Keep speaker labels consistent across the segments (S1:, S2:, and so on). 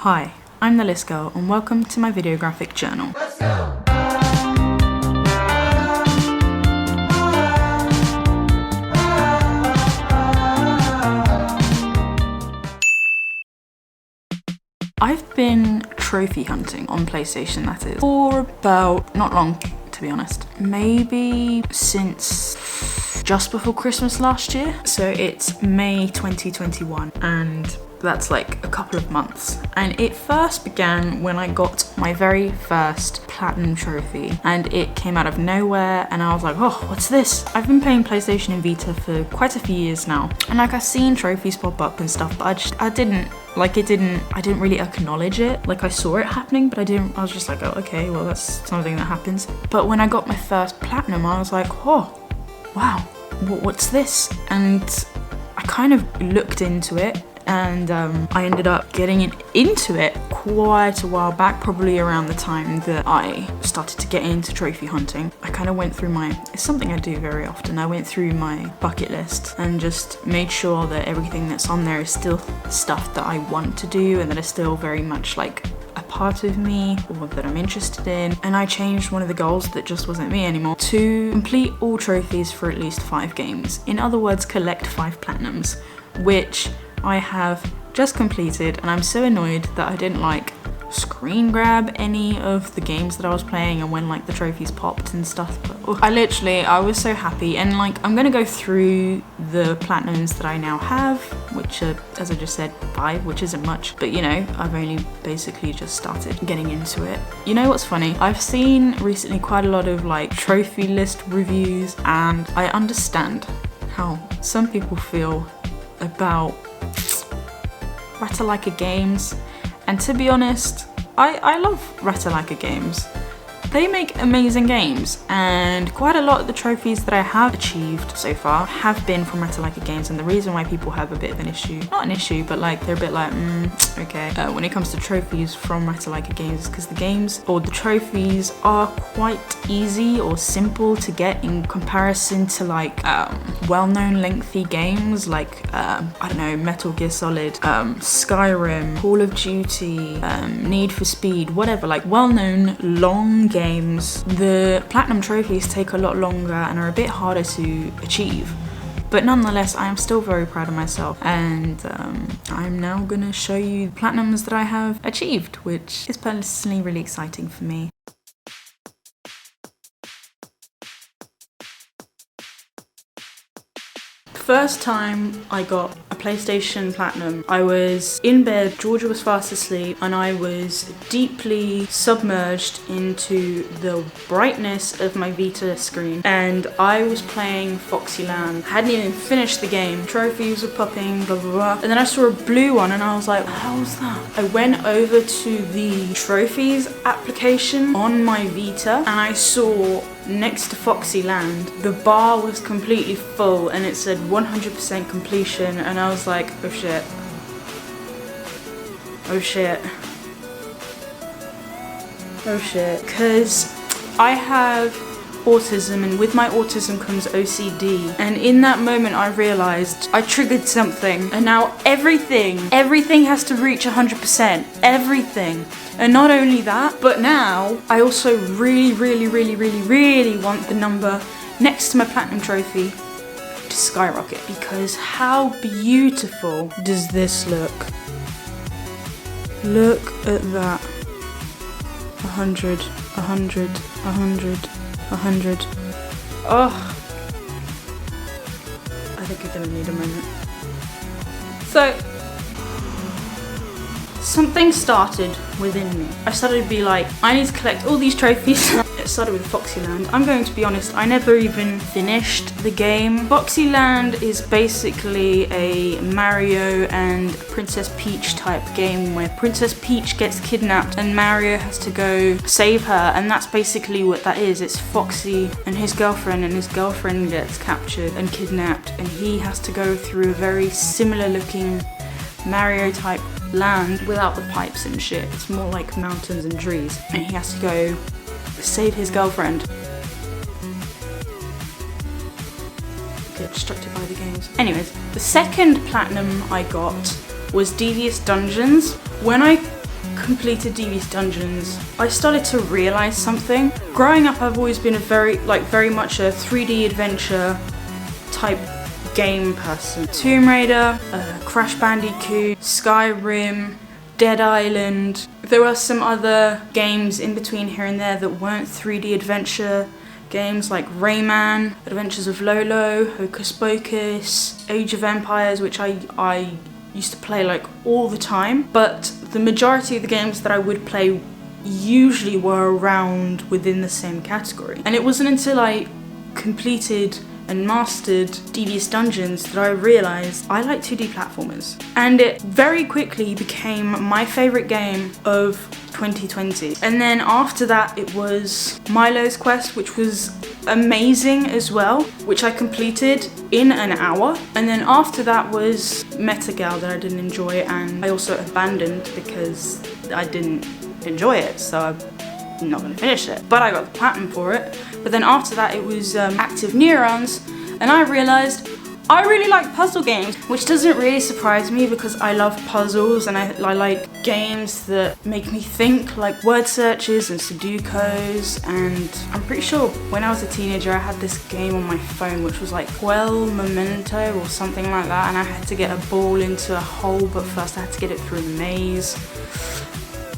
S1: Hi, I'm the List Girl and welcome to my videographic journal. Let's go! I've been trophy hunting on PlayStation, that is, for about, not long to be honest, maybe since just before Christmas last year. So it's May 2021 and that's like a couple of months. And it first began when I got my very first platinum trophy and it came out of nowhere and I was like, oh, what's this? I've been playing PlayStation and Vita for quite a few years now. And like I've seen trophies pop up and stuff, but I didn't really acknowledge it. Like I saw it happening, but I was just like, oh, okay, well that's something that happens. But when I got my first platinum, I was like, oh, wow, what's this? And I kind of looked into it and I ended up getting into it quite a while back, probably around the time that I started to get into trophy hunting. I kind of went through it's something I do very often, I went through my bucket list and just made sure that everything that's on there is still stuff that I want to do and that is still very much like a part of me or that I'm interested in. And I changed one of the goals that just wasn't me anymore to complete all trophies for at least 5 games. In other words, collect 5 platinums, which I have just completed, and I'm so annoyed that I didn't like screen grab any of the games that I was playing and when like the trophies popped and stuff. But I was so happy, and like I'm gonna go through the platinums that I now have, which are, as I just said, 5, which isn't much, but you know, I've only basically just started getting into it. You know what's funny? I've seen recently quite a lot of like trophy list reviews, and I understand how some people feel about Ratalaika Games, and to be honest, I love Ratalaika Games. They make amazing games, and quite a lot of the trophies that I have achieved so far have been from Ratalaika Games. And the reason why people have a bit of an issue, not an issue, but like they're a bit like, okay, when it comes to trophies from Ratalaika Games, because the games or the trophies are quite easy or simple to get in comparison to like well-known lengthy games like I don't know, Metal Gear Solid, Skyrim, Call of Duty, Need for Speed, whatever, like well-known long games. The platinum trophies take a lot longer and are a bit harder to achieve. But nonetheless, I am still very proud of myself, and I'm now gonna show you the platinums that I have achieved, which is personally really exciting for me. First time I got a PlayStation Platinum, I was in bed, Georgia was fast asleep, and I was deeply submerged into the brightness of my Vita screen, and I was playing Foxyland. I hadn't even finished the game, trophies were popping, blah blah blah, and then I saw a blue one and I was like, how's that? I went over to the trophies application on my Vita and I saw next to Foxyland, the bar was completely full and it said 100% completion, and I was like, oh shit. Oh shit. Oh shit. Because I have autism, and with my autism comes OCD, and in that moment I realized I triggered something, and now everything has to reach 100%, everything. And not only that, but now I also really want the number next to my platinum trophy to skyrocket, because how beautiful does this look? Look at that. 100, 100, 100, 100. Oh, I think you're gonna need a moment. So, something started within me. I started to be like, I need to collect all these trophies. It started with Foxyland. I'm going to be honest, I never even finished the game. Foxyland is basically a Mario and Princess Peach type game where Princess Peach gets kidnapped and Mario has to go save her, and that's basically what that is. It's Foxy and his girlfriend gets captured and kidnapped, and he has to go through a very similar looking Mario type land without the pipes and shit. It's more like mountains and trees, and he has to go save his girlfriend. Get distracted by the games. Anyways, the second platinum I got was Devious Dungeons. When I completed Devious Dungeons, I started to realize something. Growing up, I've always been a very much a 3D adventure type game person. Tomb Raider, Crash Bandicoot, Skyrim, Dead Island. There were some other games in between here and there that weren't 3D adventure games, like Rayman, Adventures of Lolo, Hocus Pocus, Age of Empires, which I used to play like all the time. But the majority of the games that I would play usually were around within the same category. And it wasn't until I completed and mastered Devious Dungeons that I realised I like 2D platformers. And it very quickly became my favourite game of 2020. And then after that it was Milo's Quest, which was amazing as well, which I completed in an hour. And then after that was Metagal that I didn't enjoy, and I also abandoned because I didn't enjoy it, so I'm not going to finish it. But I got the platinum for it. But then after that it was Active Neurons, and I realised I really like puzzle games, which doesn't really surprise me because I love puzzles and I like games that make me think, like word searches and Sudokus. And I'm pretty sure when I was a teenager I had this game on my phone which was like Quell Memento or something like that, and I had to get a ball into a hole, but first I had to get it through a maze.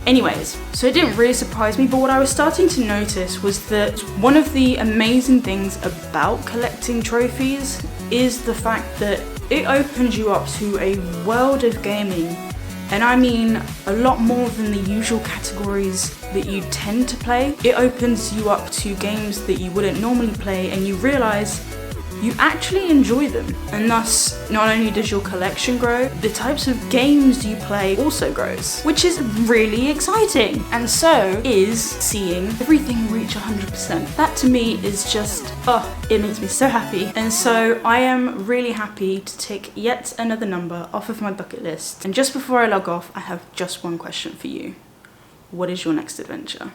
S1: Anyways, so it didn't really surprise me, but what I was starting to notice was that one of the amazing things about collecting trophies is the fact that it opens you up to a world of gaming, and I mean a lot more than the usual categories that you tend to play. It opens you up to games that you wouldn't normally play, and you realise you actually enjoy them, and thus not only does your collection grow, the types of games you play also grows, which is really exciting. And so is seeing everything reach 100%. That to me is just, it makes me so happy. And so I am really happy to tick yet another number off of my bucket list. And just before I log off, I have just one question for you. What is your next adventure?